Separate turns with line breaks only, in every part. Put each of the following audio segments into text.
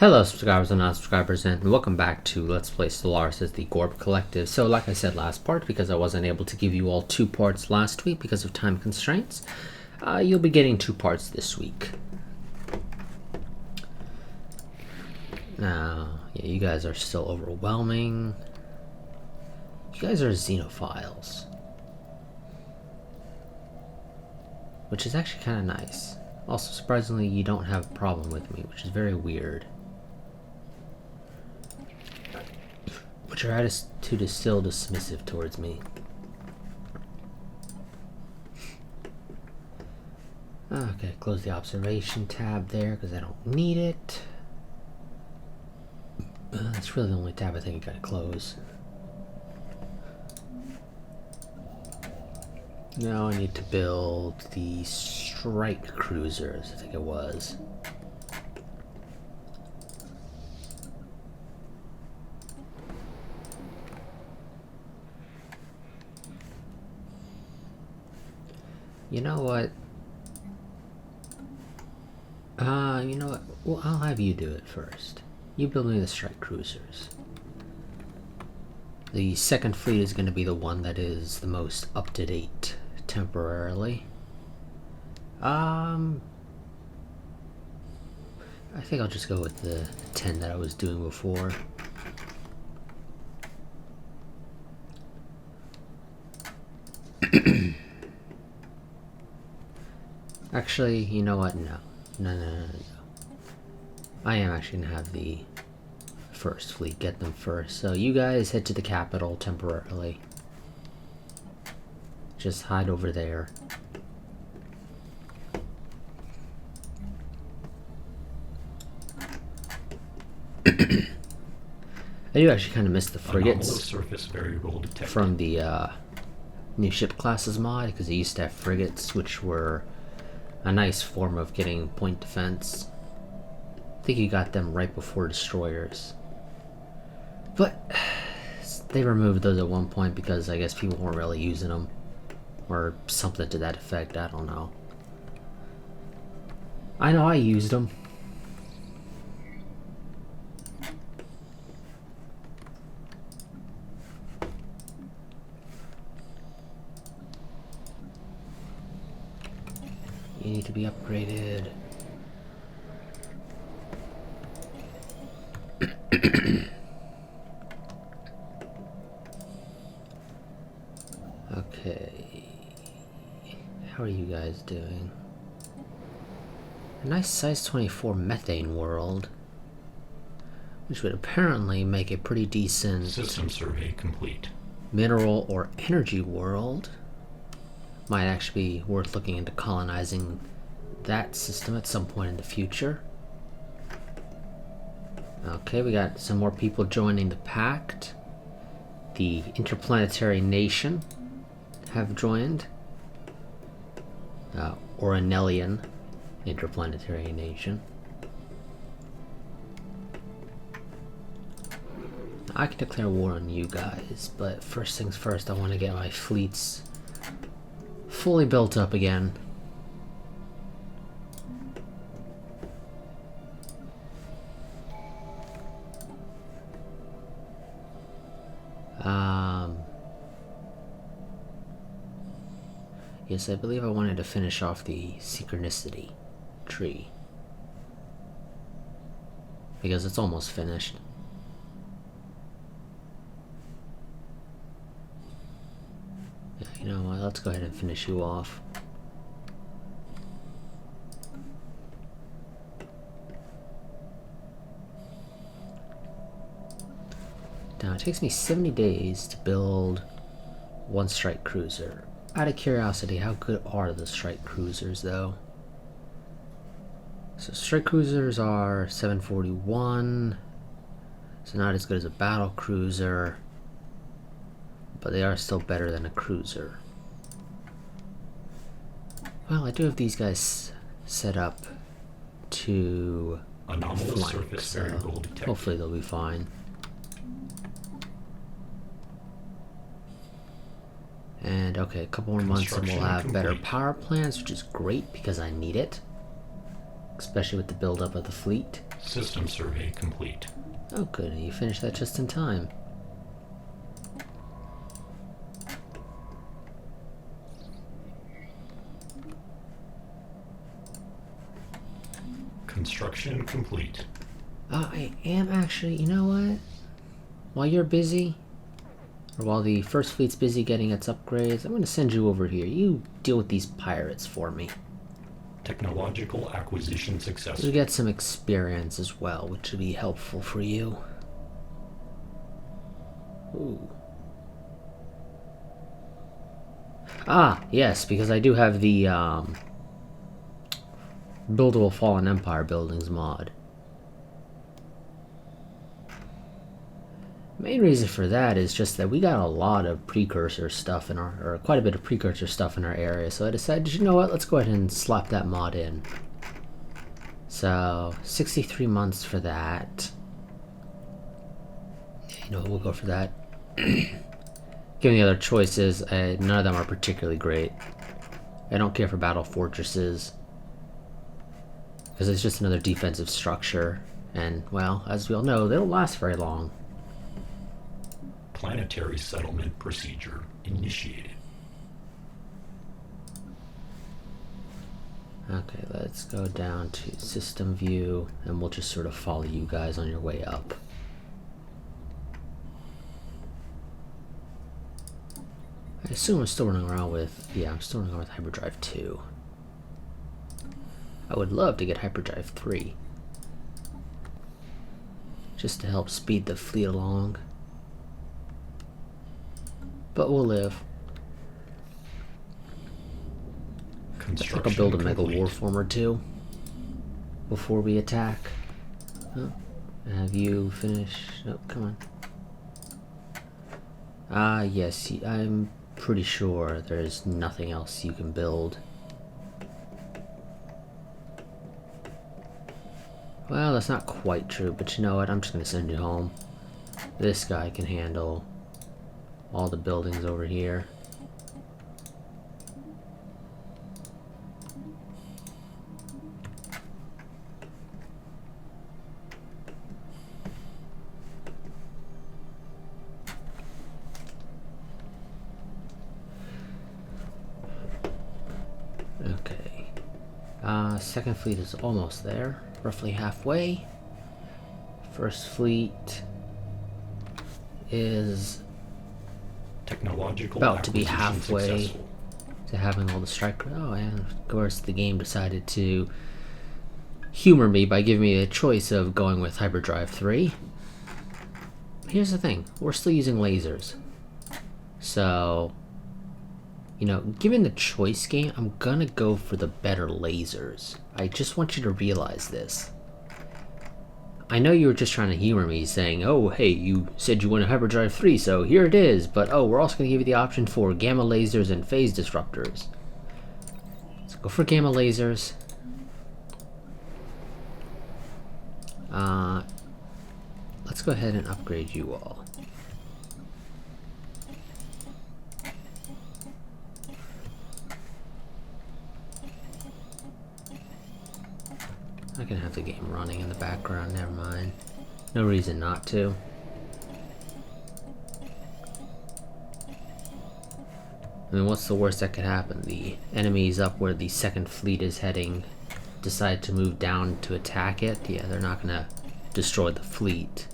Hello subscribers and non-subscribers, and welcome back to Let's Play Stellaris as the Gorb Collective. So like I said last part, because I wasn't able to give you all 2 parts last week because of time constraints, you'll be getting 2 parts this week. Now, yeah, you guys are still overwhelming. You guys are xenophiles. Which is actually kind of nice. Also, surprisingly, you don't have a problem with me, which is very weird. But your attitude is still dismissive towards me. Okay, close the observation tab there because I don't need it. That's really the only tab I think I gotta close. Now I need to build the strike cruisers, I think it was. You know what? You know what? Well, I'll have you do it first. You build me the strike cruisers. The second fleet is going to be the one that is the most up-to-date temporarily. I think I'll just go with the 10 that I was doing before. Actually, you know what? No. I am actually going to have the first fleet get them first. So you guys head to the capital temporarily. Just hide over there. I do actually kind of miss the frigates from the new ship classes mod, because they used to have frigates, which were a nice form of getting point defense. I think you got them right before destroyers. But they removed those at one point because I guess people weren't really using them. Or something to that effect, I don't know. I know I used them. You need to be upgraded. Okay. How are you guys doing? A nice size 24 methane world, which would apparently make a pretty decent
system survey complete.
Mineral or energy world. Might actually be worth looking into colonizing that system at some point in the future. Okay, we got some more people joining the Pact. The Interplanetary Nation have joined. Oranelian Interplanetary Nation. I can declare war on you guys, but first things first, I want to get my fleets fully built up again. Yes, I believe I wanted to finish off the synchronicity tree because it's almost finished. Yeah, you know what? Let's go ahead and finish you off. Now, it takes me 70 days to build one strike cruiser. Out of curiosity, how good are the strike cruisers, though? So strike cruisers are 741, so not as good as a battle cruiser, but they are still better than a cruiser. Well, I do have these guys set up to flank, so hopefully they'll be fine. And okay, a couple more months and we'll have better power plants, which is great because I need it. especially with the buildup of the fleet.
System survey complete.
Oh good, you finished that just in time.
Construction complete.
I am actually, you know what? While you're busy, or while the first fleet's busy getting its upgrades, I'm going to send you over here. You deal with these pirates for me.
Technological acquisition successful.
You'll get some experience as well, which will be helpful for you. Ooh. Ah, yes, because I do have the Buildable Fallen Empire buildings mod. Main reason for that is just that we got a lot of precursor stuff in our, or quite a bit of precursor stuff in our area, so I decided, you know what, let's go ahead and slap that mod in. So, 63 months for that. You know, we'll go for that. Given the other choices, none of them are particularly great. I don't care for battle fortresses, because it's just another defensive structure, and, well, as we all know, they don't last very long.
Planetary settlement procedure initiated.
Okay, let's go down to system view, and we'll just sort of follow you guys on your way up. I assume I'm still running around with, yeah, I'm still running around with Hyperdrive 2. I would love to get Hyperdrive 3. Just to help speed the fleet along. But we'll live. I think I'll build a Mega Warform or two before we attack. Oh, have you finished? Oh, come on. Ah, yes, I'm pretty sure there's nothing else you can build. Well, that's not quite true, but you know what? I'm just gonna send you home. This guy can handle all the buildings over here. Okay. Second fleet is almost there. Roughly halfway. First fleet is about to be halfway to having all the strike. Oh, and of course the game decided to humor me by giving me a choice of going with Hyperdrive 3. Here's the thing, we're still using lasers. So, you know, given the choice game, I'm gonna go for the better lasers. I just want you to realize this. I know you were just trying to humor me, saying, oh, hey, you said you wanted Hyperdrive 3, so here it is, but oh, we're also going to give you the option for gamma lasers and phase disruptors. Let's go for gamma lasers. Let's go ahead and upgrade you all. I can have the game running in the background, never mind. No reason not to. I mean, what's the worst that could happen? The enemies up where the second fleet is heading decide to move down to attack it? Yeah, they're not gonna destroy the fleet.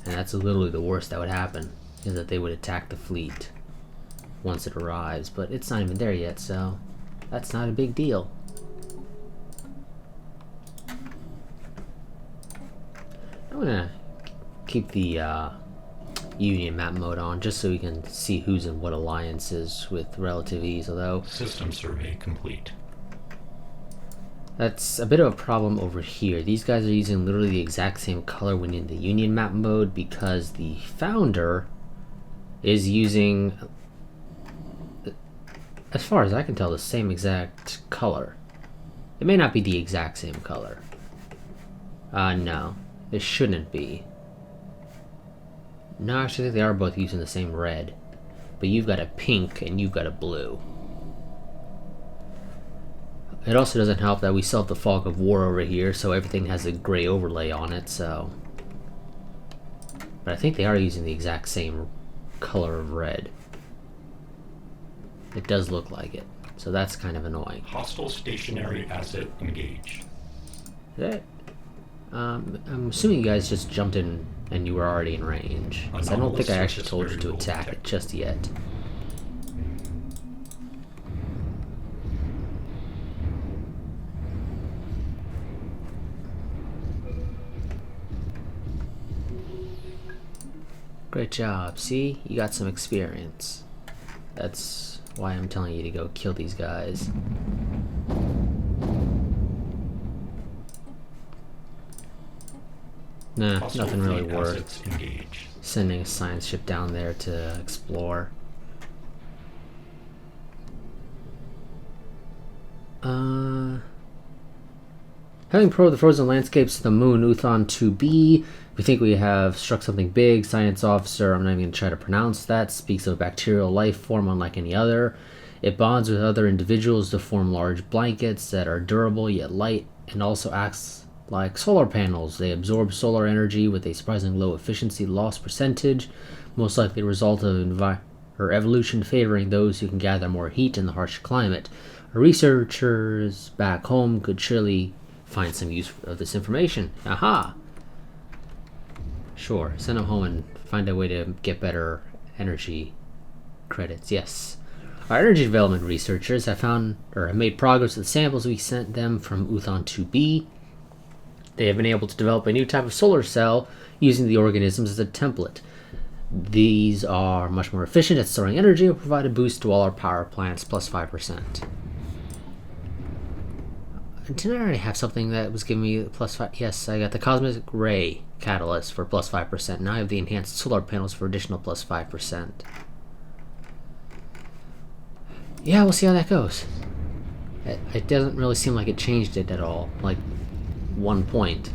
And that's literally the worst that would happen, is that they would attack the fleet once it arrives. But it's not even there yet, so that's not a big deal. I'm gonna keep the Union map mode on just so we can see who's in what alliances with relative ease, although
system survey complete.
That's a bit of a problem over here. These guys are using literally the exact same color when in the Union map mode because the founder is using, as far as I can tell, the same exact color. It may not be the exact same color. No. It shouldn't be. No, actually, they are both using the same red. But you've got a pink and you've got a blue. It also doesn't help that we still have the fog of war over here, so everything has a gray overlay on it, so... But I think they are using the exact same color of red. It does look like it, so that's kind of annoying.
Hostile stationary asset engaged.
I'm assuming you guys just jumped in and you were already in range. I don't think I actually told you to attack it just yet. Great job. See? You got some experience. That's why I'm telling you to go kill these guys. Nah, nothing really worked. Sending a science ship down there to explore. Having probed the frozen landscapes of the moon Uthon 2b, we think we have struck something big. Science officer, I'm not even going to try to pronounce that, speaks of a bacterial life form unlike any other. It bonds with other individuals to form large blankets that are durable yet light, and also acts like solar panels. They absorb solar energy with a surprisingly low efficiency loss percentage, most likely a result of evolution favoring those who can gather more heat in the harsh climate. Our researchers back home could surely find some use of this information. Aha! Sure, send them home and find a way to get better energy credits. Yes. Our energy development researchers have made progress with the samples we sent them from Uthon 2b. They have been able to develop a new type of solar cell using the organisms as a template. These are much more efficient at storing energy and provide a boost to all our power plants, plus 5%. Didn't I already have something that was giving me plus 5? Yes, I got the cosmic ray catalyst for plus 5%. Now I have the enhanced solar panels for additional plus 5%. Yeah, we'll see how that goes. It doesn't really seem like it changed it at all. Like, 1 point.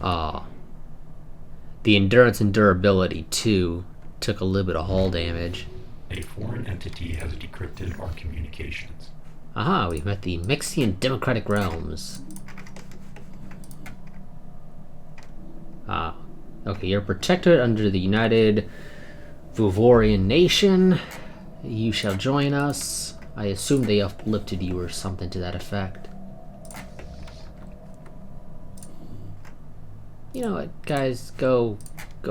The endurance and durability, too, took a little bit of hull damage.
A foreign entity has decrypted our communications.
Aha, we've met the Mexican Democratic Realms. Okay, you're protected under the United Vuvorian Nation. You shall join us. I assume they uplifted you or something to that effect. You know what, guys? Go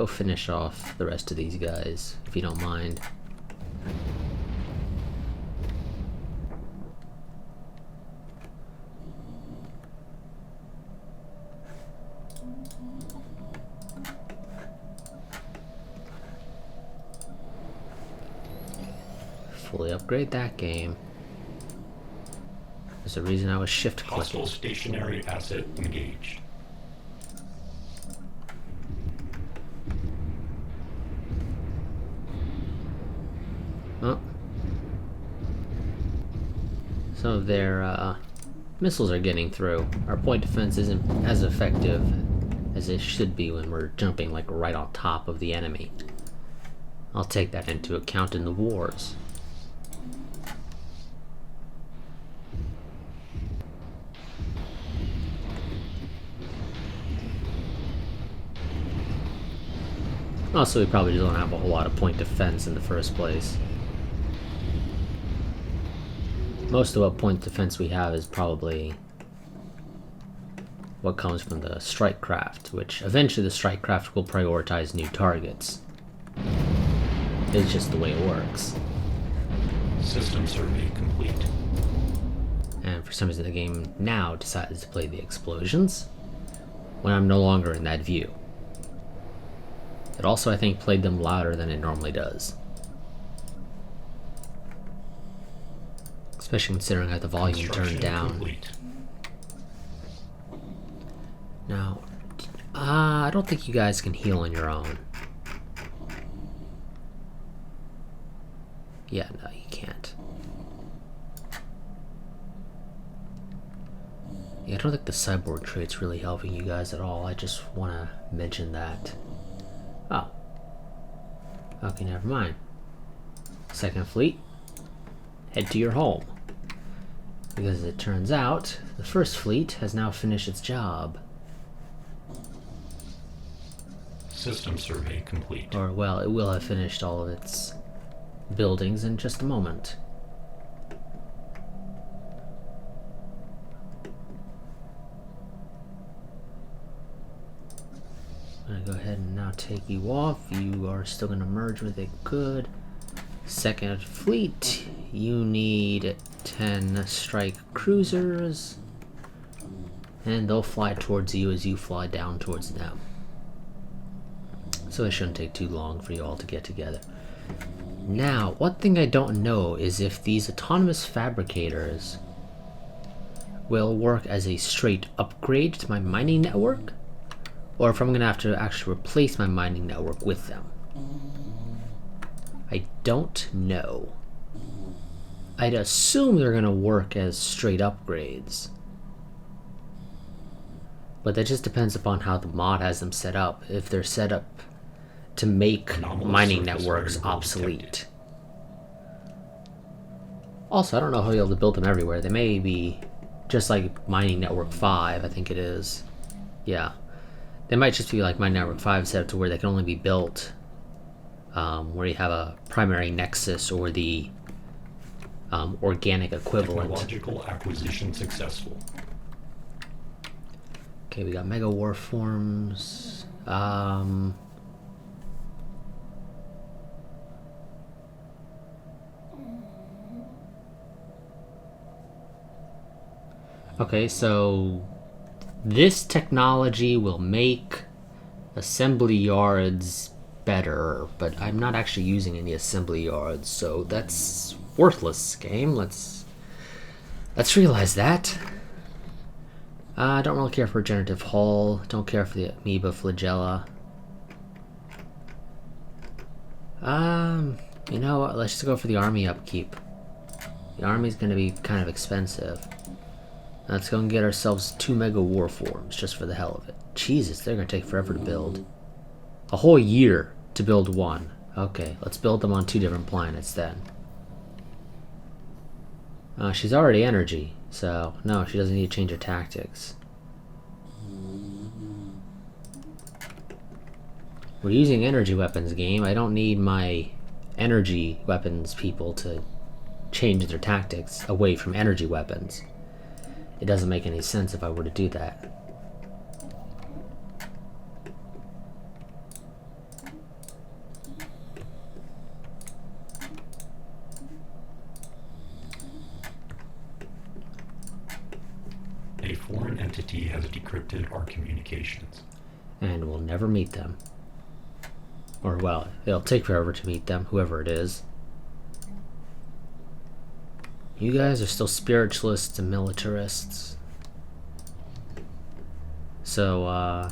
finish off the rest of these guys, if you don't mind. Fully upgrade that game. There's a reason I was shift clicking.
Hostile stationary asset engaged.
Oh. Some of their missiles are getting through. Our point defense isn't as effective as it should be when we're jumping like right on top of the enemy. I'll take that into account in the wars. Also, we probably don't have a whole lot of point defense in the first place. Most of what point defense we have is probably what comes from the strike craft, which eventually the strike craft will prioritize new targets. It's just the way it works.
System survey complete.
And for some reason the game now decides to play the explosions when I'm no longer in that view. It also, I think, played them louder than it normally does. Especially considering I have the volume turned down.
Complete.
Now, I don't think you guys can heal on your own. Yeah, no, you can't. Yeah, I don't think the cyborg trait's really helping you guys at all. I just want to mention that. Oh. Okay, never mind. Second fleet. head to your home. Because it turns out, the first fleet has now finished its job.
System survey complete.
Or, well, it will have finished all of its buildings in just a moment. I'm gonna go ahead and now take you off. You are still gonna merge with it. Good. Second fleet, you need 10 strike cruisers, and they'll fly towards you as you fly down towards them. So it shouldn't take too long for you all to get together. Now, one thing I don't know is if these autonomous fabricators will work as a straight upgrade to my mining network, or if I'm going to have to actually replace my mining network with them. I don't know. I'd assume they're going to work as straight upgrades. But that just depends upon how the mod has them set up. If they're set up to make mining networks obsolete. Also, I don't know how you'll be able to build them everywhere. They may be just like Mining Network 5, I think it is. Yeah. They might just be like Mining Network 5 set up to where they can only be built where you have a primary nexus or the organic equivalent.
Technological acquisition successful.
Okay, we got Mega Warforms. Okay, so this technology will make assembly yards better, but I'm not actually using any assembly yards, so that's worthless, game. Let's realize that. I don't really care for regenerative hull. Don't care for the amoeba flagella. You know what? Let's just go for the army upkeep. The army's gonna be kind of expensive. Let's go and get ourselves 2 Mega Warforms, just for the hell of it. Jesus, they're gonna take forever to build. A whole year to build one. Okay, let's build them on 2 different planets then. She's already energy, so no, she doesn't need to change her tactics. We're using energy weapons, game. I don't need my energy weapons people to change their tactics away from energy weapons. It doesn't make any sense if I were to do that.
A foreign entity has decrypted our communications.
And we'll never meet them. Or, well, it'll take forever to meet them, whoever it is. You guys are still spiritualists and militarists. So, I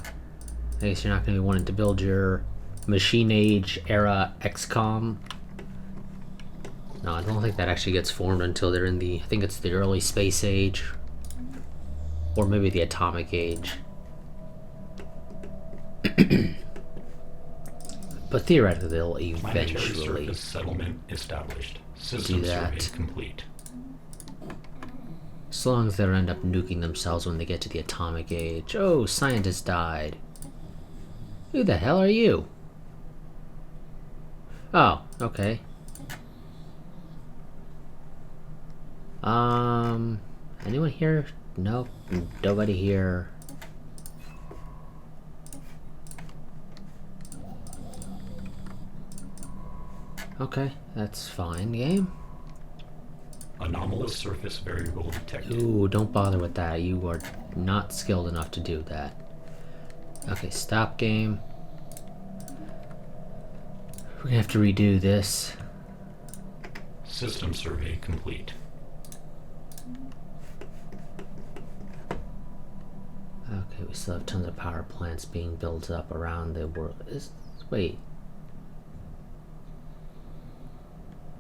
guess you're not going to be wanting to build your Machine Age era XCOM. No, I don't think that actually gets formed until they're in the, I think it's the early Space Age. Or maybe the Atomic Age. But theoretically, they'll eventually
Surface settlement established. System
do
survey
that.
complete.
As long as they don't end up nuking themselves when they get to the Atomic Age. Oh, scientist died. Who the hell are you? Oh, okay. Anyone here? Nope, nobody here. Okay, that's fine, game.
Anomalous surface variable detected.
Ooh, don't bother with that. You are not skilled enough to do that. Okay, stop game. We're gonna have to redo this.
System survey complete.
Okay, we still have tons of power plants being built up around the world. Wait.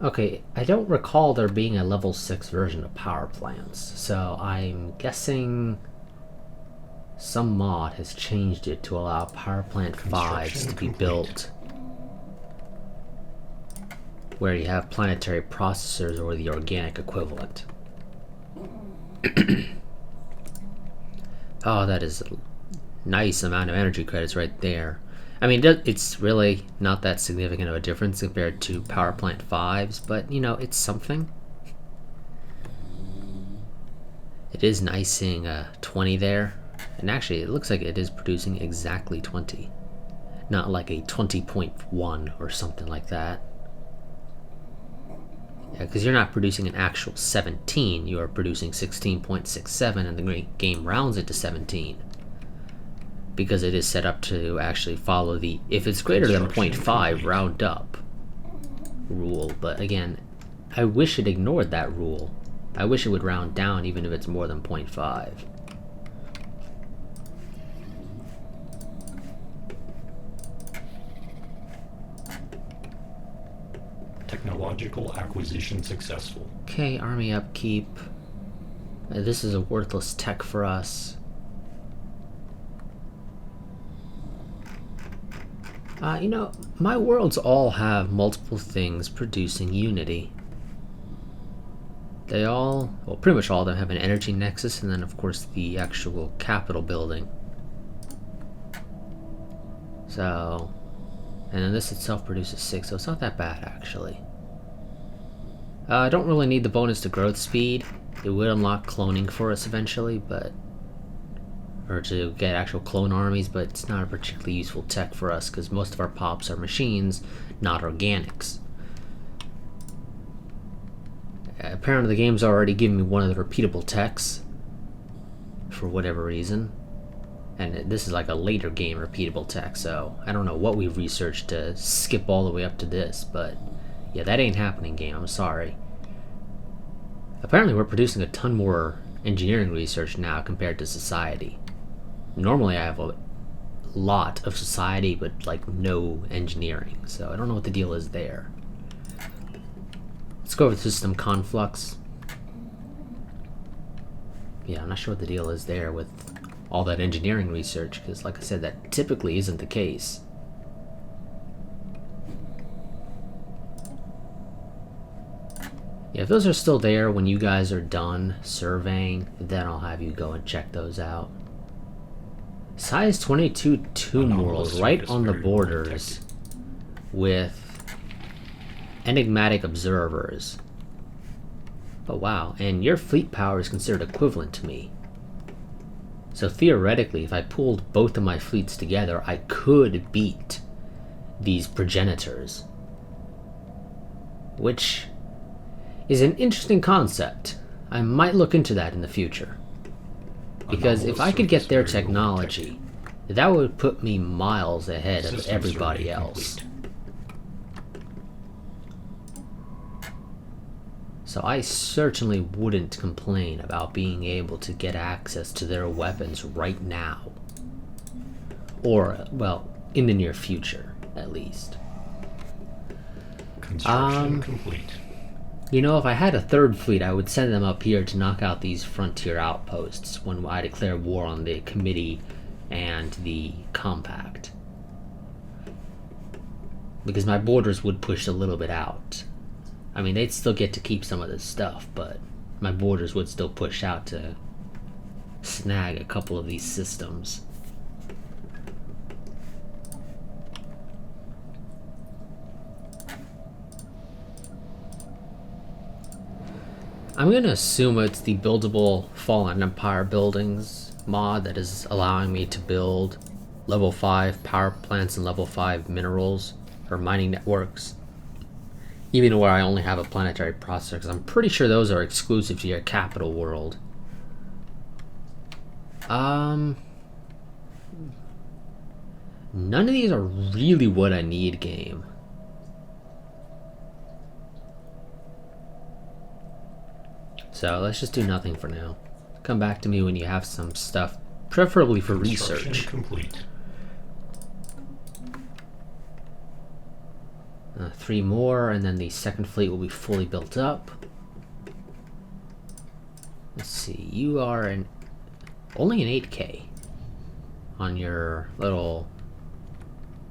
Okay, I don't recall there being a level 6 version of power plants, so I'm guessing some mod has changed it to allow power plant 5s to be built. where you have planetary processors or the organic equivalent. Oh, that is a nice amount of energy credits right there. I mean, it's really not that significant of a difference compared to power plant 5s, but, you know, it's something. It is nice seeing 20 there. And actually, it looks like it is producing exactly 20. Not like a 20.1 or something like that. Yeah, because you're not producing an actual 17, you are producing 16.67, and the game rounds it to 17. Because it is set up to actually follow the, if it's greater than 0.5, round up rule. But again, I wish it ignored that rule. I wish it would round down even if it's more than 0.5.
Technological acquisition successful.
Okay, army upkeep. This is a worthless tech for us. You know, my worlds all have multiple things producing unity. They all, well, pretty much all of them have an energy nexus, and then of course the actual capital building. So, and then this itself produces 6, so it's not that bad actually. I don't really need the bonus to growth speed. It would unlock cloning for us eventually, but, or to get actual clone armies, but it's not a particularly useful tech for us because most of our pops are machines, not organics. Apparently the game's already given me one of the repeatable techs for whatever reason, and this is like a later game repeatable tech, so I don't know what we've researched to skip all the way up to this, but yeah, that ain't happening, game. I'm sorry. Apparently we're producing a ton more engineering research now compared to society. Normally I have a lot of society but like no engineering, so I don't know what the deal is there. Let's go over the system conflux. Yeah, I'm not sure what the deal is there with all that engineering research, because like I said, that typically isn't the case. Yeah, if those are still there when you guys are done surveying, then I'll have you go and check those out. Size 22 tomb world right on the borders with enigmatic observers. Oh wow, and your fleet power is considered equivalent to me. So theoretically, if I pulled both of my fleets together, I could beat these progenitors. Which is an interesting concept. I might look into that in the future. Because if I could get their technology, that would put me miles ahead of everybody else. So I certainly wouldn't complain about being able to get access to their weapons right now. Or, well, in the near future, at least.
Construction complete.
You know, if I had a third fleet, I would send them up here to knock out these frontier outposts when I declare war on the Committee and the Compact. Because my borders would push a little bit out. I mean, they'd still get to keep some of this stuff, but my borders would still push out to snag a couple of these systems. I'm going to assume it's the buildable Fallen Empire buildings mod that is allowing me to build level 5 power plants and level 5 minerals or mining networks. Even where I only have a planetary processor, because I'm pretty sure those are exclusive to your capital world. None of these are really what I need, game. So let's just do nothing for now. Come back to me when you have some stuff, preferably for research.
Complete.
3 more, and then the second fleet will be fully built up. Let's see, you are only an 8K on your little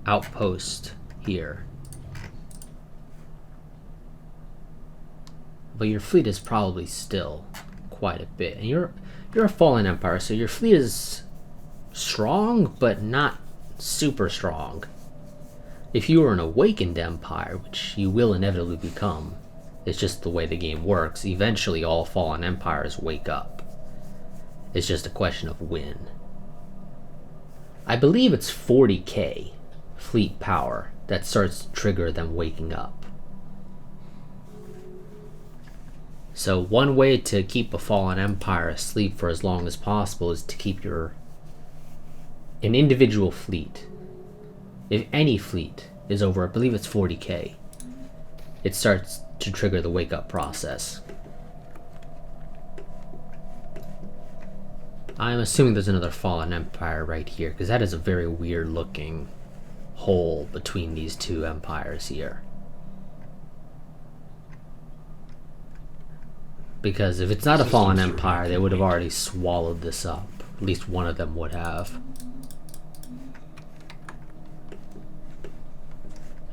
outpost here. but your fleet is probably still quite a bit. And you're a fallen empire, so your fleet is strong, but not super strong. If you were an awakened empire, which you will inevitably become, it's just the way the game works. Eventually all fallen empires wake up. It's just a question of when. I believe it's 40k fleet power that starts to trigger them waking up. So one way to keep a fallen empire asleep for as long as possible is to keep an individual fleet. If any fleet is over, I believe it's 40k, it starts to trigger the wake up process. I'm assuming there's another fallen empire right here, because that is a very weird looking hole between these two empires here. Because if it's not a fallen empire, they would have already swallowed this up. At least one of them would have.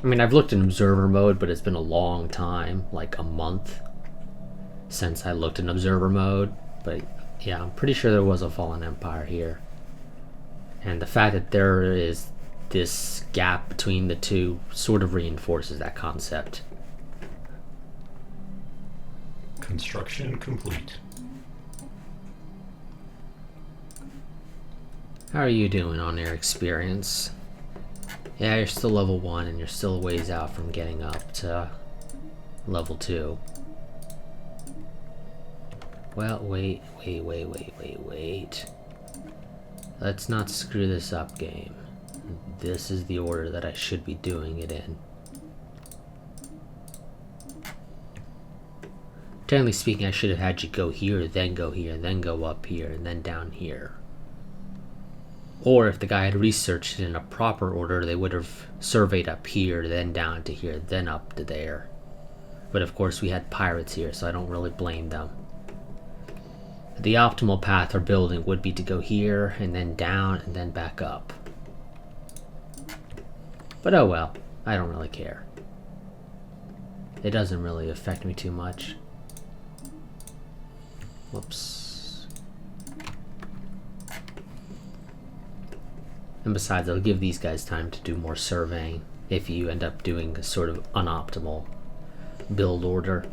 I mean, I've looked in observer mode, but it's been a long time, like a month, since I looked in observer mode. But yeah, I'm pretty sure there was a fallen empire here. And the fact that there is this gap between the two sort of reinforces that concept.
Construction complete.
How are you doing on your experience? Yeah, you're still level 1 and you're still a ways out from getting up to level 2. Well, wait. Let's not screw this up, game. This is the order that I should be doing it in. Technically speaking, I should have had you go here, then go here, then go up here, and then down here. Or if the guy had researched it in a proper order, they would have surveyed up here, then down to here, then up to there. But of course we had pirates here, so I don't really blame them. The optimal path for building would be to go here, and then down, and then back up. But oh well, I don't really care. It doesn't really affect me too much. Whoops. And besides, I'll give these guys time to do more surveying if you end up doing a sort of unoptimal build order.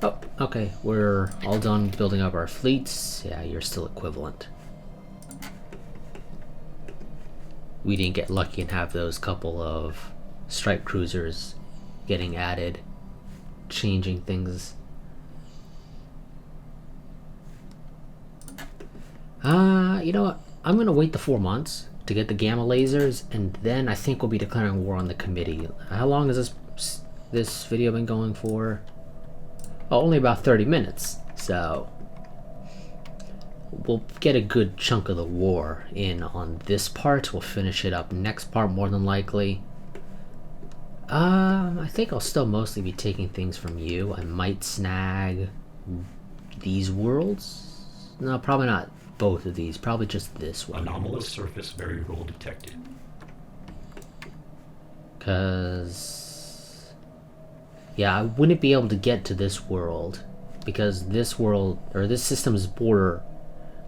Oh, okay, we're all done building up our fleets. Yeah, you're still equivalent. We didn't get lucky and have those couple of strike cruisers getting added, changing things. You know what? I'm gonna wait the 4 months to get the gamma lasers, and then I think we'll be declaring war on the committee. How long has this video been going for? Oh, only about 30 minutes, so we'll get a good chunk of the war in on this part. We'll finish it up next part, more than likely. I think I'll still mostly be taking things from you. I might snag these worlds. No, probably not both of these. Probably just this one.
Anomalous surface variable detected.
Because yeah, I wouldn't be able to get to this world because this world, or this system's border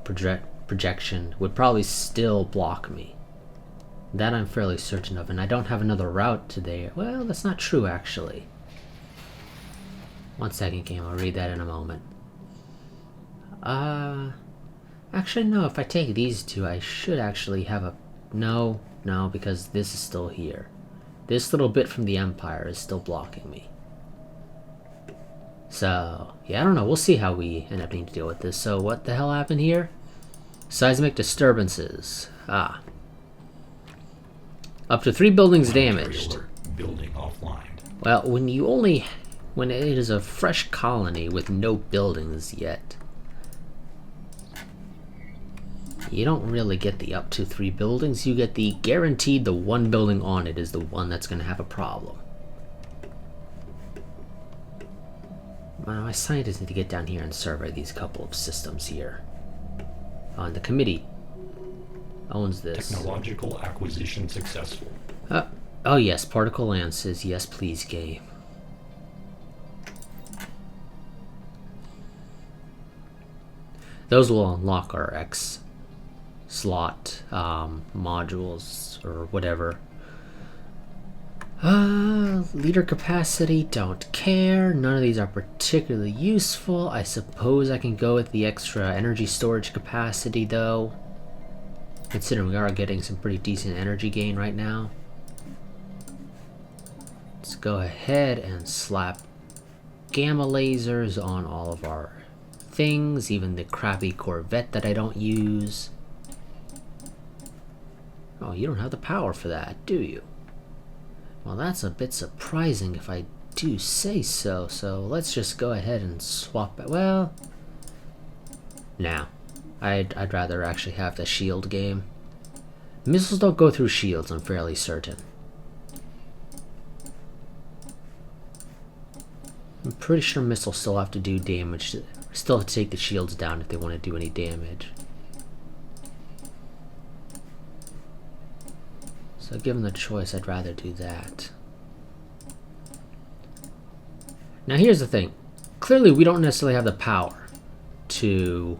projection would probably still block me. That I'm fairly certain of, and I don't have another route to there. Well, that's not true, actually. 1 second, game. I'll read that in a moment. Actually, no. If I take these two, I should actually have a... No, because this is still here. This little bit from the Empire is still blocking me. So, yeah, I don't know. We'll see how we end up needing to deal with this. So, what the hell happened here? Seismic disturbances. Ah. Up to 3 buildings damaged.
Building offline.
Well, when it is a fresh colony with no buildings yet, you don't really get the up to 3 buildings. You get the guaranteed the 1 building on it is the one that's going to have a problem. My scientists need to get down here and survey these couple of systems here. On the committee owns this.
Technological acquisition successful.
Oh yes, particle lances. Yes, please, game. Those will unlock our X slot modules or whatever. Leader capacity, don't care. None of these are particularly useful. I suppose I can go with the extra energy storage capacity though, considering we are getting some pretty decent energy gain right now. Let's go ahead and slap gamma lasers on all of our things, even the crappy Corvette that I don't use. Oh, you don't have the power for that, do you? Well, that's a bit surprising if I do say so. So let's just go ahead and swap it. Well, now, I'd rather actually have the shield game. Missiles don't go through shields, I'm fairly certain. I'm pretty sure missiles still have to do damage. Still have to take the shields down if they want to do any damage. So given the choice, I'd rather do that. Now here's the thing. Clearly we don't necessarily have the power to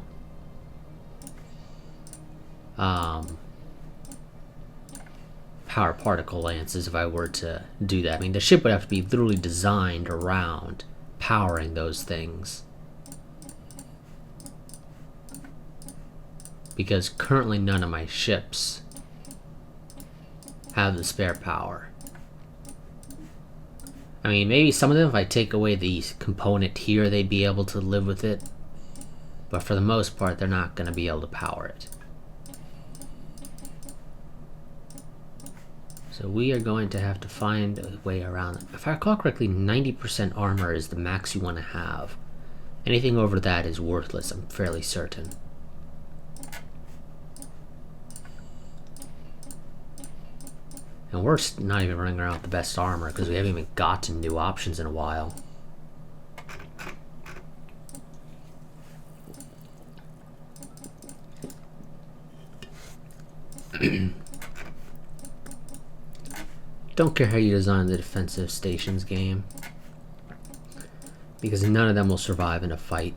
power particle lances if I were to do that. I mean, the ship would have to be literally designed around powering those things. Because currently none of my ships have the spare power. I mean, maybe some of them, if I take away the component here, they'd be able to live with it. But for the most part, they're not going to be able to power it. So we are going to have to find a way around it. If I recall correctly, 90% armor is the max you want to have. Anything over that is worthless, I'm fairly certain. And we're not even running around with the best armor because we haven't even gotten new options in a while. Don't care how you design the defensive stations game, because none of them will survive in a fight.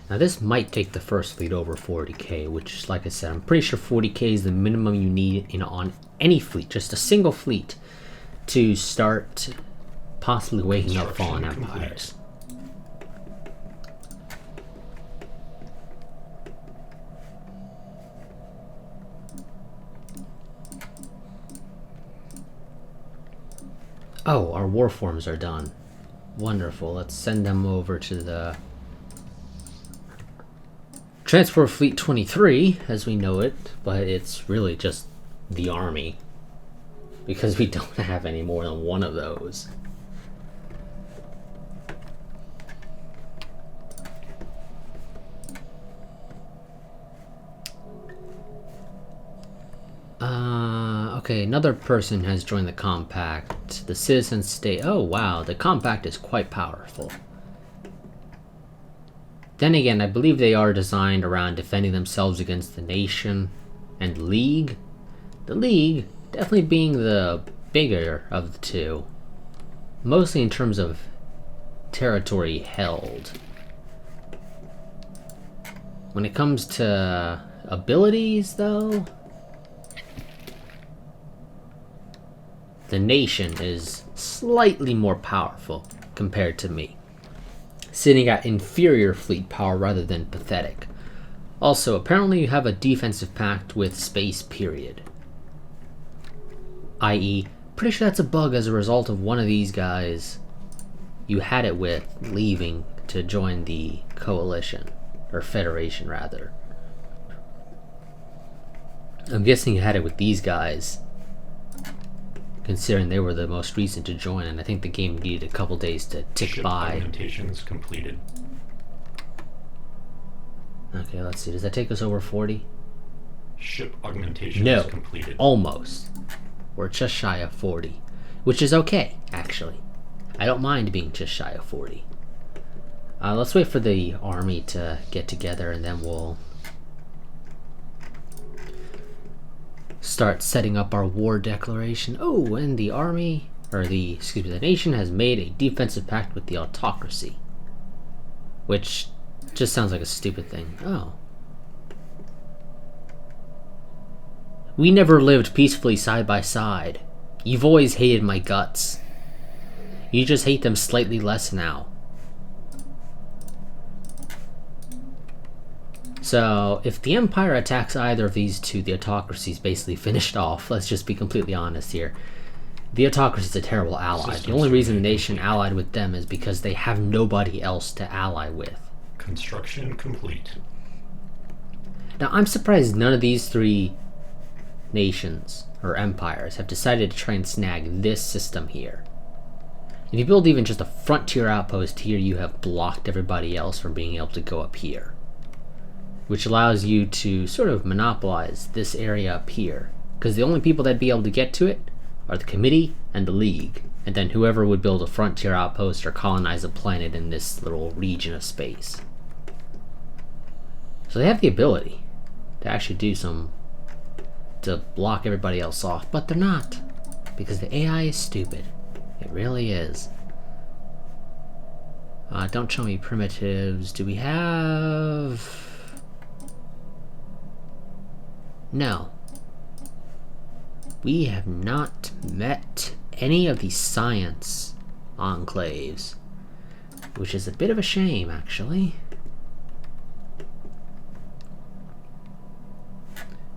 Now this might take the first fleet over 40k, which, like I said, I'm pretty sure 40k is the minimum you need, on any fleet, just a single fleet, to start possibly waking up fallen empires. Oh, our war forms are done. Wonderful. Let's send them over to the Transport Fleet 23, as we know it, but it's really just the army, because we don't have any more than one of those. Okay, another person has joined the Compact. The Citizen State. Oh wow, the Compact is quite powerful. Then again, I believe they are designed around defending themselves against the Nation and League. The League definitely being the bigger of the two, mostly in terms of territory held. When it comes to abilities, though, the Nation is slightly more powerful compared to me, sitting at inferior fleet power rather than pathetic. Also, apparently you have a defensive pact with space, period. I.e., pretty sure that's a bug as a result of one of these guys you had it with leaving to join the coalition, or federation rather. I'm guessing you had it with these guys, considering they were the most recent to join, and I think the game needed a couple days to tick
Ship
by.
augmentations completed.
Okay, let's see. Does that take us over 40?
Ship augmentations
No,
completed.
almost. We're just shy of 40, which is okay, actually. I don't mind being just shy of 40. Let's wait for the army to get together, and then we'll start setting up our war declaration. Oh, and the army, or the nation has made a defensive pact with the autocracy, which just sounds like a stupid thing. Oh. We never lived peacefully side by side. You've always hated my guts. You just hate them slightly less now. So, if the Empire attacks either of these two, the autocracy's basically finished off. Let's just be completely honest here. The autocracy's a terrible ally. The only reason the nation allied with them is because they have nobody else to ally with.
Construction complete.
Now, I'm surprised none of these three nations or empires have decided to try and snag this system here. If you build even just a frontier outpost here, you have blocked everybody else from being able to go up here, which allows you to sort of monopolize this area up here, because the only people that'd be able to get to it are the Committee and the League, and then whoever would build a frontier outpost or colonize a planet in this little region of space. So they have the ability to actually do to block everybody else off, but they're not, because the AI is stupid. It really is. Don't show me primitives. Do we have... No. We have not met any of the science enclaves, which is a bit of a shame, actually.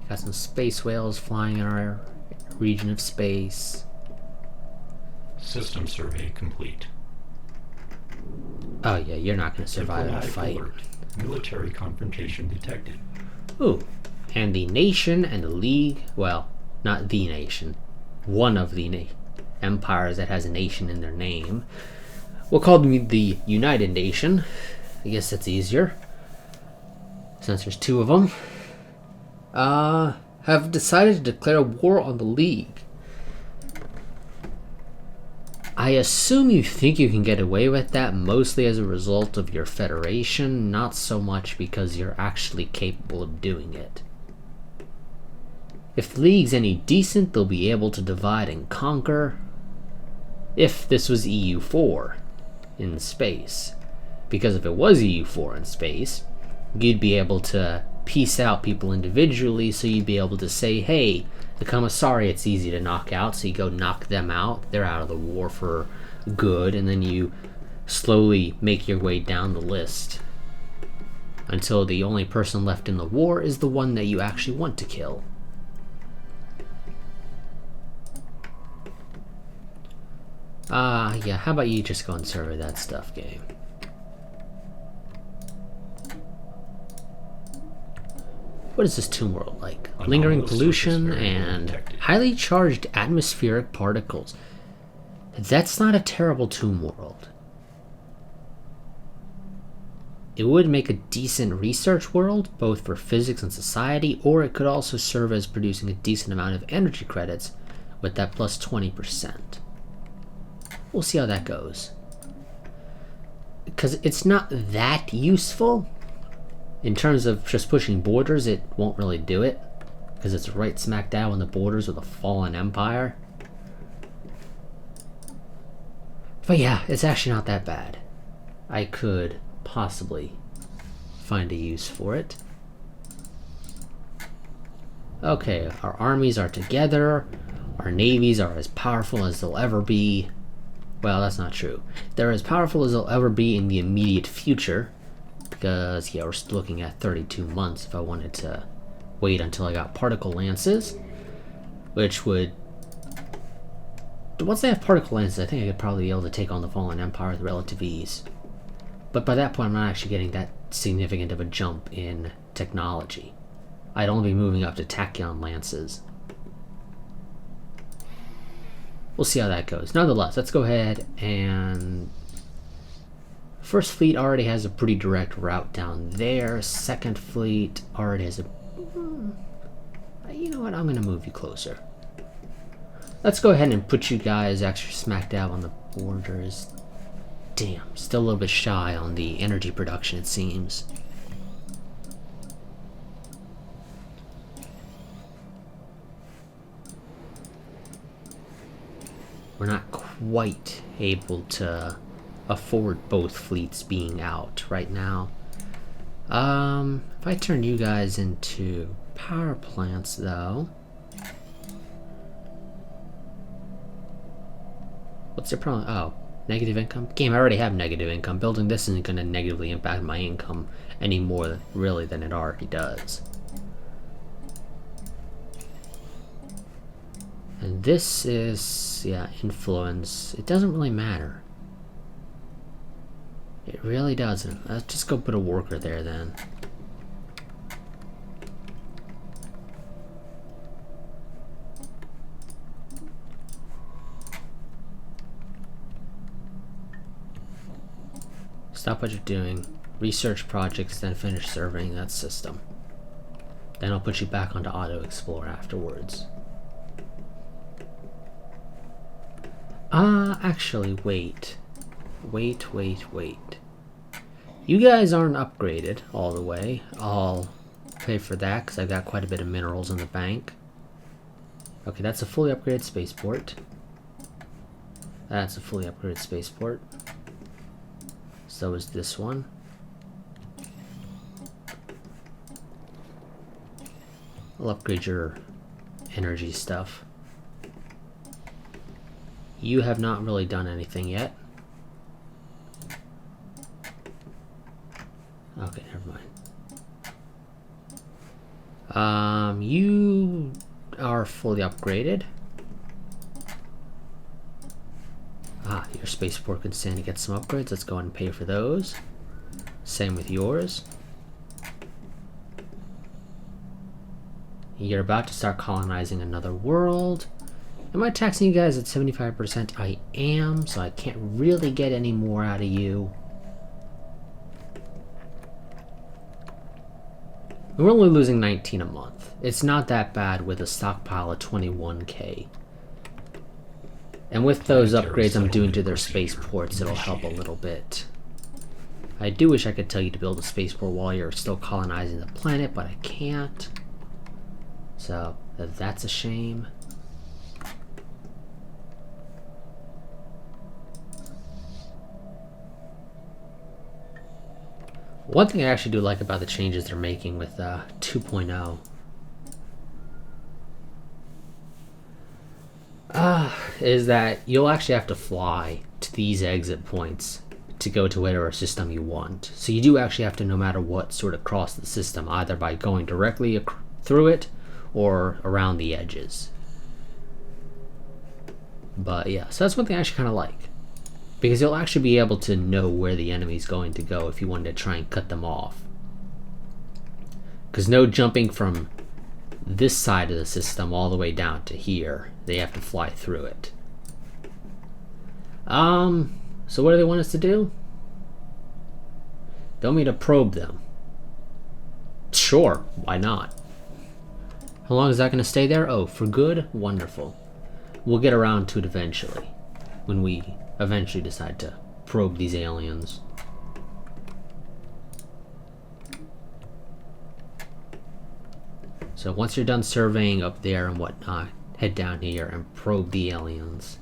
Got some space whales flying in our region of space.
System survey complete.
Oh yeah, you're not going to survive a fight.
Alert. Military confrontation detected.
Ooh, and the nation and the League, well, not the nation, one of the empires that has a nation in their name. We'll call them the United Nation. I guess that's easier, since there's two of them. Have decided to declare war on the League. I assume you think you can get away with that mostly as a result of your federation, not so much because you're actually capable of doing it. If the League's any decent, they'll be able to divide and conquer. If this was EU4 in space. Because if it was EU4 in space, you'd be able to piece out people individually, so you'd be able to say, hey, the Commissariat's easy to knock out, so you go knock them out. They're out of the war for good, and then you slowly make your way down the list until the only person left in the war is the one that you actually want to kill. Yeah, how about you just go and survey that stuff, game? What is this tomb world like? Lingering pollution and highly charged atmospheric particles. That's not a terrible tomb world. It would make a decent research world, both for physics and society, or it could also serve as producing a decent amount of energy credits with that plus 20%. We'll see how that goes. Because it's not that useful. In terms of just pushing borders, it won't really do it, because it's right smack dab on the borders of the fallen empire. But yeah, it's actually not that bad. I could possibly find a use for it. Okay, our armies are together. Our navies are as powerful as they'll ever be. Well, that's not true. They're as powerful as they'll ever be in the immediate future. Because, yeah, we're still looking at 32 months if I wanted to wait until I got particle lances. Which would... Once I have particle lances, I think I could probably be able to take on the Fallen Empire with relative ease. But by that point, I'm not actually getting that significant of a jump in technology. I'd only be moving up to tachyon lances. We'll see how that goes. Nonetheless, let's go ahead and... First Fleet already has a pretty direct route down there. Second Fleet already has a... You know what? I'm going to move you closer. Let's go ahead and put you guys actually smack dab on the borders. Damn, still a little bit shy on the energy production, it seems. we're not quite able to afford both fleets being out right now. If I turn you guys into power plants, though, what's your problem? Oh, negative income? Game, I already have negative income. Building this isn't going to negatively impact my income any more, really, than it already does. And this is, yeah, influence. It doesn't really matter. It really doesn't. Let's just go put a worker there then. Stop what you're doing. Research projects, then finish surveying that system. Then I'll put you back onto Auto Explore afterwards. Actually, wait. Wait. You guys aren't upgraded all the way. I'll pay for that because I've got quite a bit of minerals in the bank. Okay, that's a fully upgraded spaceport. That's a fully upgraded spaceport. So is this one. I'll upgrade your energy stuff. You have not really done anything yet. Okay, never mind. You are fully upgraded. Your spaceport can stand to get some upgrades. Let's go ahead and pay for those. Same with yours. You're about to start colonizing another world. Am I taxing you guys at 75%? I am, so I can't really get any more out of you. We're only losing 19 a month. It's not that bad with a stockpile of 21k. And with those upgrades I'm doing to their spaceports, it'll help a little bit. I do wish I could tell you to build a spaceport while you're still colonizing the planet, but I can't. So, that's a shame. One thing I actually do like about the changes they're making with 2.0 is that you'll actually have to fly to these exit points to go to whatever system you want. So you do actually have to, no matter what, sort of cross the system, either by going directly through it or around the edges. But yeah, so that's one thing I actually kind of like. Because you'll actually be able to know where the enemy's going to go if you wanted to try and cut them off. Because no jumping from this side of the system all the way down to here. They have to fly through it. So what do they want us to do? They want me to probe them. Sure, why not? How long is that going to stay there? Oh, for good? Wonderful. We'll get around to it eventually. When we eventually decide to probe these aliens. So once you're done surveying up there and whatnot, head down here and probe the aliens.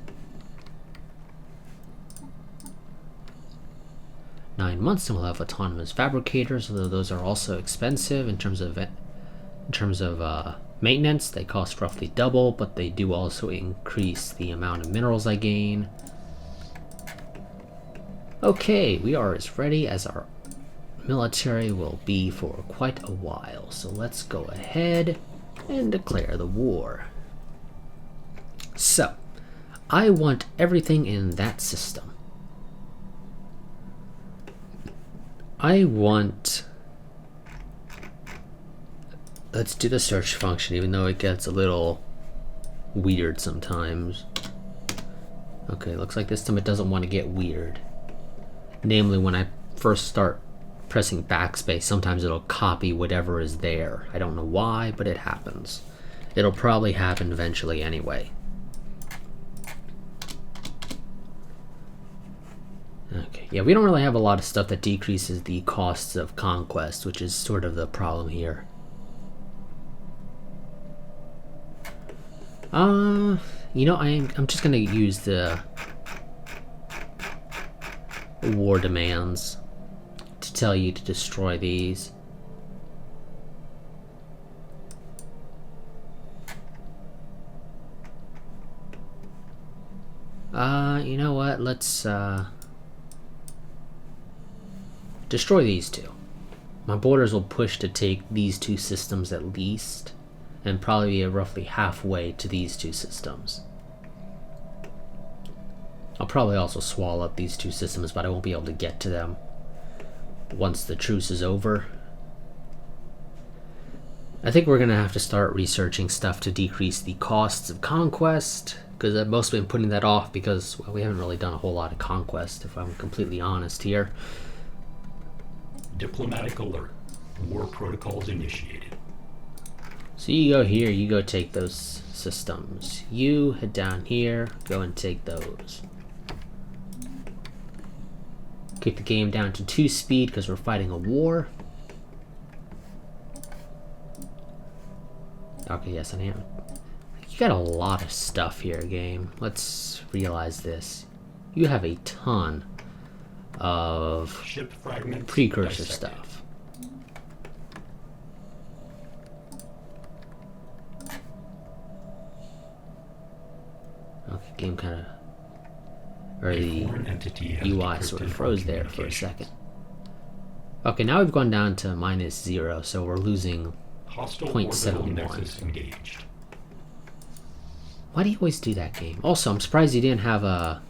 9 months and we'll have autonomous fabricators, although those are also expensive in terms of maintenance. They cost roughly double, but they do also increase the amount of minerals I gain. Okay, we are as ready as our military will be for quite a while, so let's go ahead and declare the war. So, I want everything in that system. I want... Let's do the search function, even though it gets a little weird sometimes. Okay, looks like this time it doesn't want to get weird. Namely, when I first start pressing backspace, sometimes it'll copy whatever is there. I don't know why, but it happens. It'll probably happen eventually anyway. Okay, yeah, we don't really have a lot of stuff that decreases the costs of conquest, which is sort of the problem here. You know, I'm just gonna use the war demands to tell you to destroy these. You know what? Let's destroy these two. My borders will push to take these two systems at least, and probably be roughly halfway to these two systems. I'll probably also swallow up these two systems, but I won't be able to get to them once the truce is over. I think we're gonna have to start researching stuff to decrease the costs of conquest, because I've mostly been putting that off because, well, we haven't really done a whole lot of conquest, if I'm completely honest here.
Diplomatic alert. War protocols initiated.
So you go here, you go take those systems. You head down here, go and take those. Kick the game down to 2 speed because we're fighting a war. Okay, yes, I am. You got a lot of stuff here, game. Let's realize this. You have a ton of
ship fragments
precursor
dissected.
stuff. Okay, game kind of, or the UI sort of froze there for a second. Okay, now we've gone down to -0, so we're losing
Hostile
0.71.
nexus engaged.
Why do you always do that, game? Also, I'm surprised you didn't have a...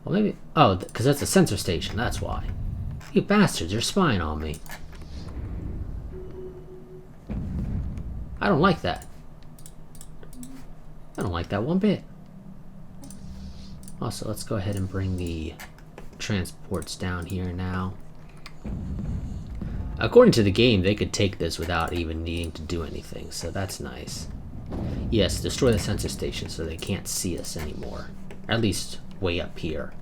Well, maybe... Oh, because that's a sensor station, that's why. You bastards, you're spying on me. I don't like that. I don't like that one bit. Also, let's go ahead and bring the transports down here now. According to the game, they could take this without even needing to do anything, so that's nice. Yes, destroy the sensor station so they can't see us anymore. Or at least way up here.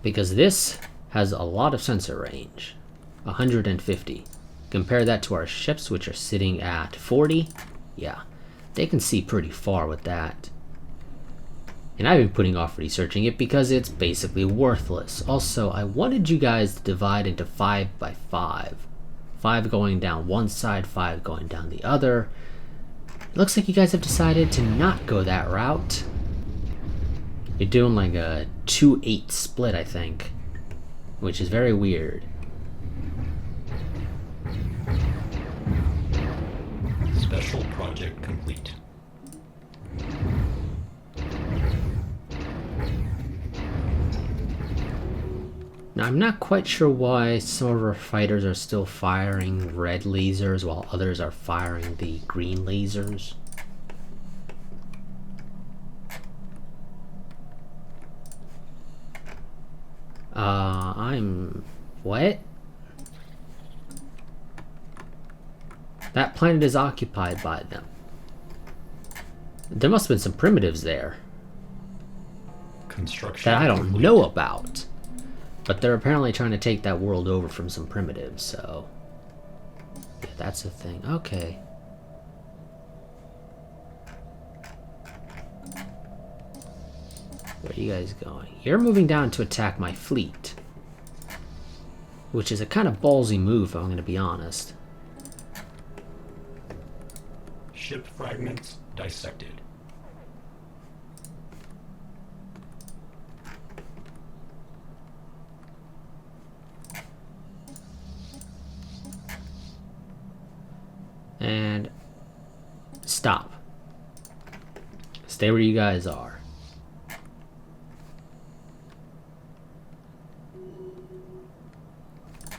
Because this has a lot of sensor range. 150. Compare that to our ships, which are sitting at 40. Yeah, they can see pretty far with that. And I've been putting off researching it because it's basically worthless. Also, I wanted you guys to divide into 5 by 5. 5 going down one side, 5 going down the other. It looks like you guys have decided to not go that route. You're doing like a 2-8 split, I think. Which is very weird.
Special project complete.
Now, I'm not quite sure why some of our fighters are still firing red lasers while others are firing the green lasers. What? That planet is occupied by them. There must have been some primitives there
Construction
that I don't
complete.
know about. But they're apparently trying to take that world over from some primitives, so... Yeah, that's a thing. Okay. Where are you guys going? You're moving down to attack my fleet. Which is a kind of ballsy move, if I'm going to be honest.
Ship fragments dissected.
And stop. Stay where you guys are.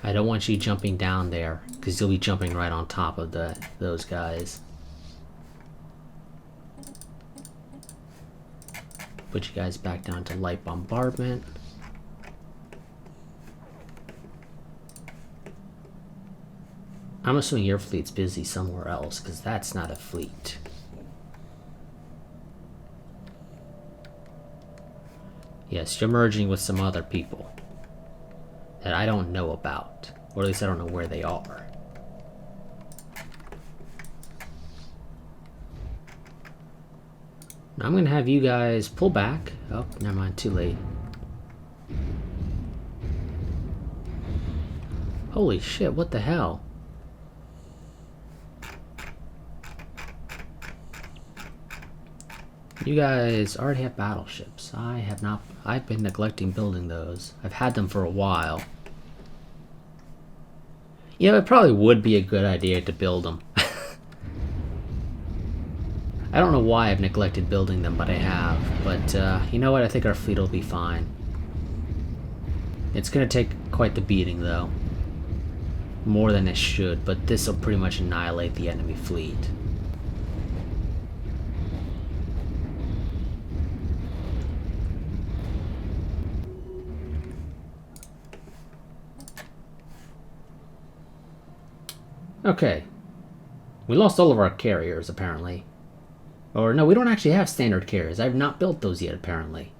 I don't want you jumping down there, because you'll be jumping right on top of those guys. Put you guys back down to light bombardment. I'm assuming your fleet's busy somewhere else, because that's not a fleet. Yes, you're merging with some other people that I don't know about, or at least I don't know where they are. I'm going to have you guys pull back. Oh, never mind, too late. Holy shit, what the hell? You guys already have battleships. I have not. I've been neglecting building those. I've had them for a while. Yeah, it probably would be a good idea to build them. I don't know why I've neglected building them, but I have. But you know what? I think our fleet will be fine. It's going to take quite the beating, though. More than it should, but this will pretty much annihilate the enemy fleet. Okay. We lost all of our carriers, apparently. Or no, we don't actually have standard carriers. I've not built those yet, apparently.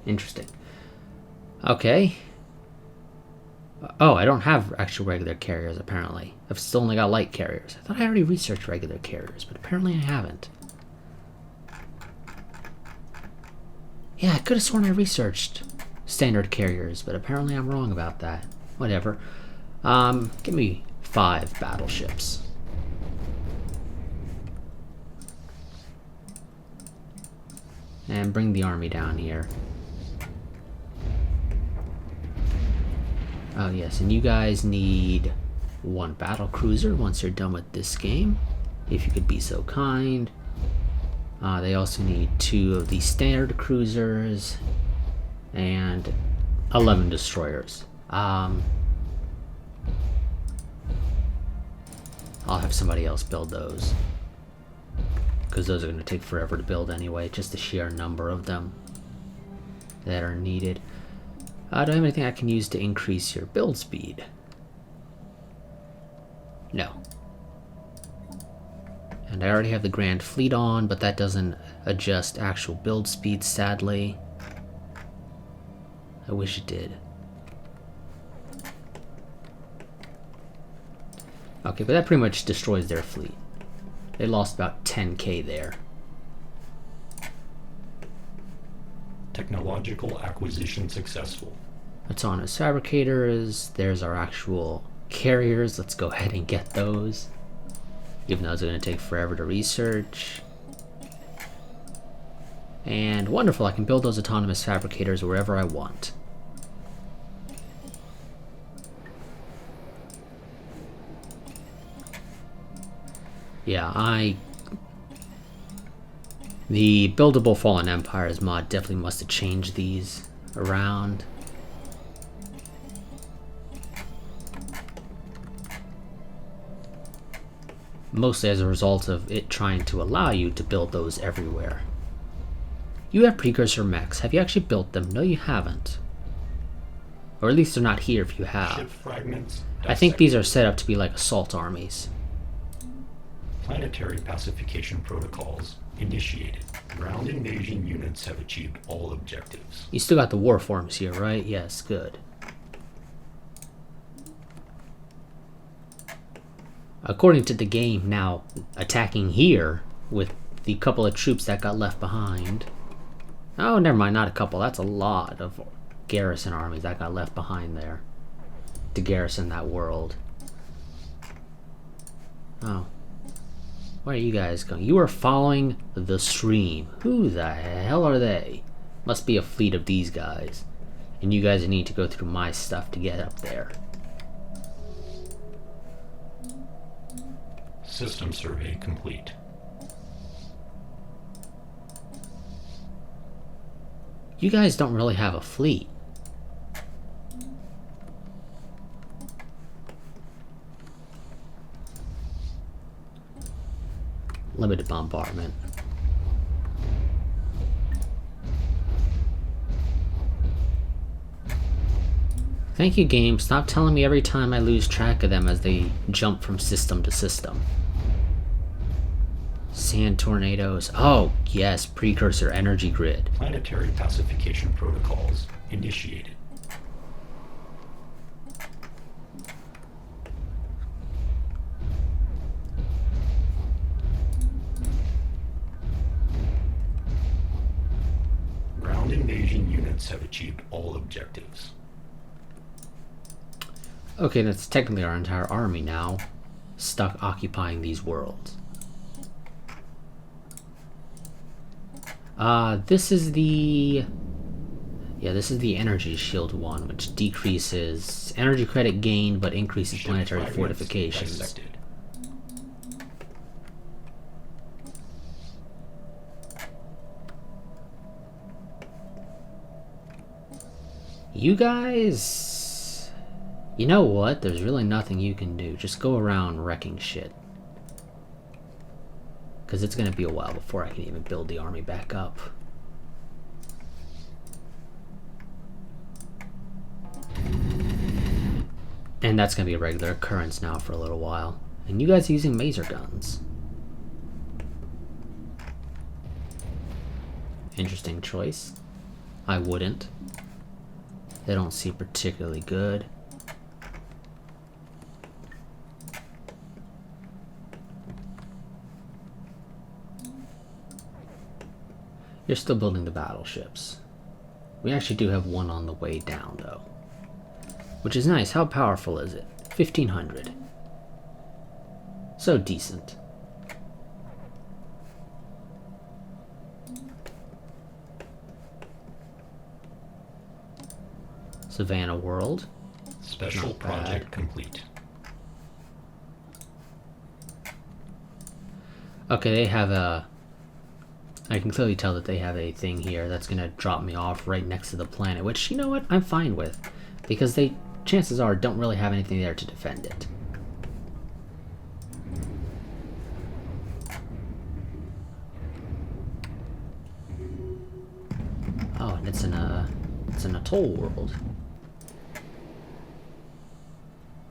Interesting. Okay. Oh, I don't have actual regular carriers, apparently. I've still only got light carriers. I thought I already researched regular carriers, but apparently I haven't. Yeah, I could have sworn I researched standard carriers, but apparently I'm wrong about that. Whatever. Give me 5 battleships. And bring the army down here. Oh yes, and you guys need 1 battle cruiser once you're done with this game, if you could be so kind. They also need 2 of the standard cruisers and 11 destroyers. I'll have somebody else build those, because those are going to take forever to build anyway, just the sheer number of them that are needed. Do I have anything I can use to increase your build speed? No. And I already have the Grand Fleet on, but that doesn't adjust actual build speed, sadly. I wish it did. Okay, but that pretty much destroys their fleet. They lost about 10k there.
Technological acquisition successful.
Autonomous fabricators. There's our actual carriers. Let's go ahead and get those. Even though it's going to take forever to research. And wonderful, I can build those autonomous fabricators wherever I want. Yeah, the Buildable Fallen Empires mod definitely must have changed these around. Mostly as a result of it trying to allow you to build those everywhere. You have precursor mechs. Have you actually built them? No, you haven't. Or at least they're not here if you have.
Ship fragments.
I think these are set up to be like assault armies.
Planetary pacification protocols initiated. Ground invasion units have achieved all objectives.
You still got the war forms here, right? Yes, good. According to the game, now attacking here with the couple of troops that got left behind. Oh, never mind, not a couple. That's a lot of garrison armies that got left behind there to garrison that world. Oh. Where are you guys going? You are following the stream. Who the hell are they? Must be a fleet of these guys. And you guys need to go through my stuff to get up there.
System survey complete.
You guys don't really have a fleet. Limited bombardment. Thank you, game. Stop telling me every time I lose track of them as they jump from system to system. Sand tornadoes. Oh, yes, precursor energy grid.
Planetary pacification protocols initiated. units have achieved all objectives.
Okay, that's technically our entire army now, stuck occupying these worlds. This is the... Yeah, this is the energy shield one, which decreases energy credit gain, but increases planetary fortifications. You guys... You know what? There's really nothing you can do. Just go around wrecking shit. Because it's going to be a while before I can even build the army back up. And that's going to be a regular occurrence now for a little while. And you guys are using maser guns. Interesting choice. I wouldn't. They don't seem particularly good. You're still building the battleships. We actually do have one on the way down, though. Which is nice. How powerful is it? 1500. So decent. Savannah World.
Special project complete.
Okay, they have a... I can clearly tell that they have a thing here that's going to drop me off right next to the planet, which, you know what, I'm fine with. Because they, chances are, don't really have anything there to defend it. Oh, and it's an atoll world.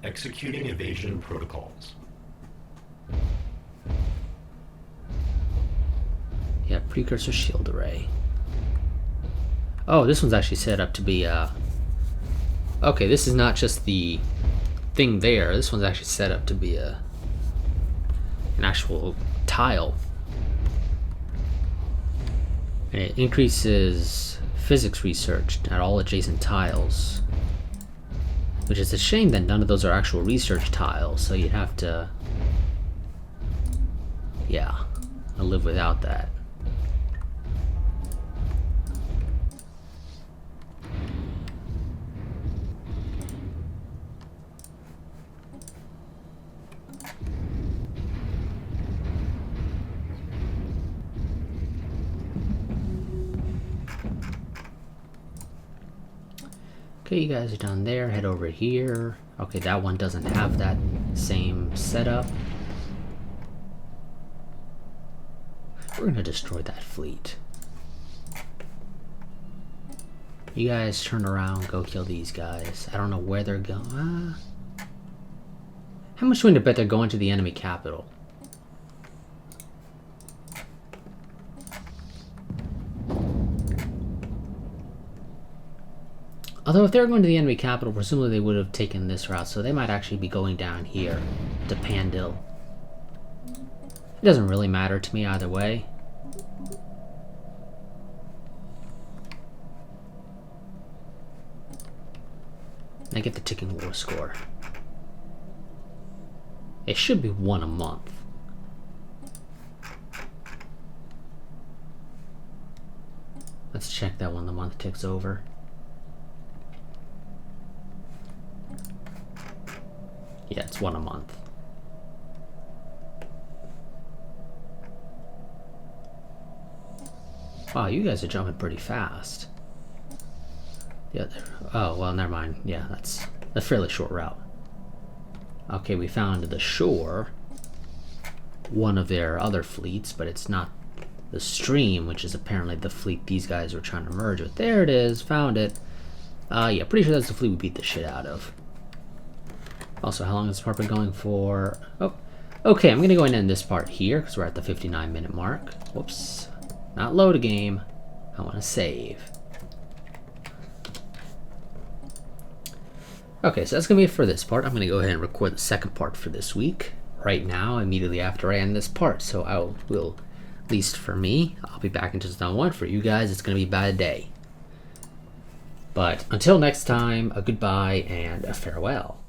Executing evasion protocols.
Yeah, precursor shield array. Oh, this one's actually set up to be okay, this is not just the thing there. This one's actually set up to be an actual tile. And it increases physics research at all adjacent tiles. Which is a shame that none of those are actual research tiles, so you'd have to... Yeah, I'll live without that. Okay, you guys are down there, head over here. Okay, that one doesn't have that same setup. We're gonna destroy that fleet. You guys turn around, go kill these guys. I don't know where they're going. How much would I bet they're going to the enemy capital? Although if they were going to the enemy capital, presumably they would have taken this route, so they might actually be going down here to Pandil. It doesn't really matter to me either way. I get the ticking war score. It should be 1 a month. Let's check that when the month ticks over. Yeah, it's 1 a month. Wow, you guys are jumping pretty fast. Yeah. Oh, well, never mind. Yeah, that's a fairly short route. Okay, we found the shore. One of their other fleets, but it's not the stream, which is apparently the fleet these guys were trying to merge with. There it is. Found it. Yeah, pretty sure that's the fleet we beat the shit out of. Also, how long has this part been going for? Oh, okay, I'm going to go and end this part here, because we're at the 59-minute mark. Whoops. Not load a game. I want to save. Okay, so that's going to be it for this part. I'm going to go ahead and record the second part for this week. Right now, immediately after I end this part. So I will, at least for me, I'll be back into Zone 1. For you guys, it's going to be about a day. But until next time, a goodbye and a farewell.